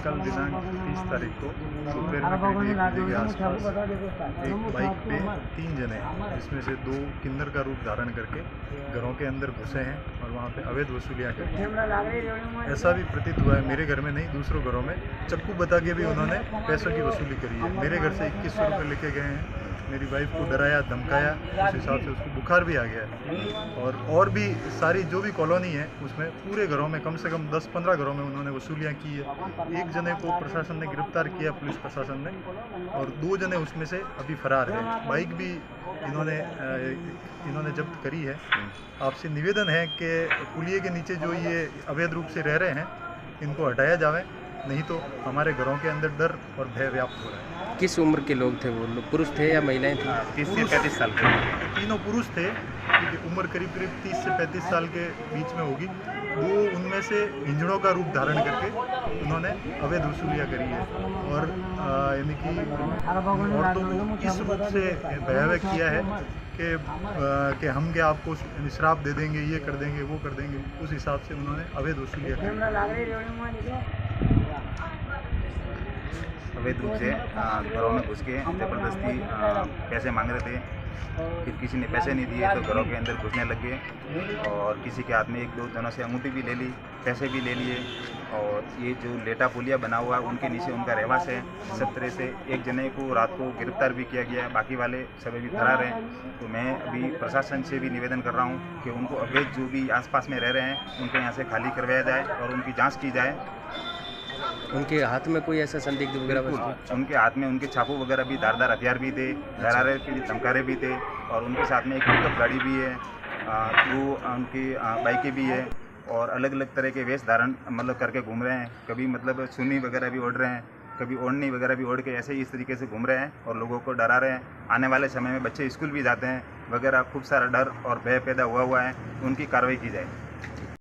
कल दिनांक 30 तारीख को दोपहर में करीब 1 बजे के आसपास एक बाइक पे 3 जने, जिसमें से 2 किन्नर का रूप धारण करके घरों के अंदर घुसे हैं और वहाँ पे अवैध वसूलियाँ करी हैं। ऐसा भी प्रतीत हुआ है, मेरे घर में नहीं दूसरों घरों में चाकू बता के भी उन्होंने पैसों की वसूली करी है। मेरे घर से 2100 रुपये लेके गए हैं। मेरी वाइफ को डराया धमकाया, उस हिसाब से उसको बुखार भी आ गया है। और भी सारी जो भी कॉलोनी है उसमें पूरे घरों में कम से कम 10-15 घरों में उन्होंने वसूलियाँ की है। एक जने को प्रशासन ने गिरफ्तार किया, पुलिस प्रशासन ने, और 2 जने उसमें से अभी फरार हैं। बाइक भी इन्होंने जब्त करी है। आपसे निवेदन है कि पुलिये के नीचे जो ये अवैध रूप से रह रहे हैं इनको हटाया जाए, नहीं तो हमारे घरों के अंदर डर और भय व्याप्त हो रहा है। किस उम्र के लोग थे वो लोग? पुरुष थे या महिलाएं थी? 30 से 35 साल के तीनों पुरुष थे। उम्र करीब 30 से 35 साल के बीच में होगी। 2 उनमें से हिंजड़ों का रूप धारण करके उन्होंने अवैध वसूलियाँ करी है और यानी कि औरतों को इस रूप से भयावह किया है कि हम क्या आपको श्राप दे देंगे, ये कर देंगे, वो कर देंगे। उस हिसाब से उन्होंने अवैध वसूलियाँ करी। अवैध रूप से घरों में घुस के ज़बरदस्ती पैसे मांग रहे थे। फिर किसी ने पैसे नहीं दिए तो घरों के अंदर घुसने लग गए और किसी के हाथ में 1-2 जनों से अंगूठी भी ले ली, पैसे भी ले लिए। और ये जो लेटा पुलिया बना हुआ है उनके नीचे उनका रहवास है। सब तरह से एक जने को रात को गिरफ्तार भी किया गया है, बाकी वाले सब अभी फरार हैं। तो मैं अभी प्रशासन से भी निवेदन कर रहा हूँ कि उनको अवैध जो भी आसपास में रह रहे हैं उनको यहाँ से खाली करवाया जाए और उनकी जाँच की जाए। उनके हाथ में कोई ऐसा संदिग्ध वगैरह वस्तु? उनके हाथ में उनके चाकू वगैरह भी, धारदार हथियार भी थे, डरारे के लिए धमकारे भी थे और उनके साथ में एक पिकअप गाड़ी भी है, 2 उनकी बाइकें भी है और अलग अलग तरह के वेश धारण मतलब करके घूम रहे हैं। कभी मतलब चुन्नी वगैरह भी ओढ़ रहे हैं, कभी ओढ़नी वगैरह भी ओढ़ के ऐसे ही इस तरीके से घूम रहे हैं और लोगों को डरा रहे हैं। आने वाले समय में बच्चे स्कूल भी जाते हैं वगैरह, खूब सारा डर और भय पैदा हुआ है। उनकी कार्रवाई की जाए।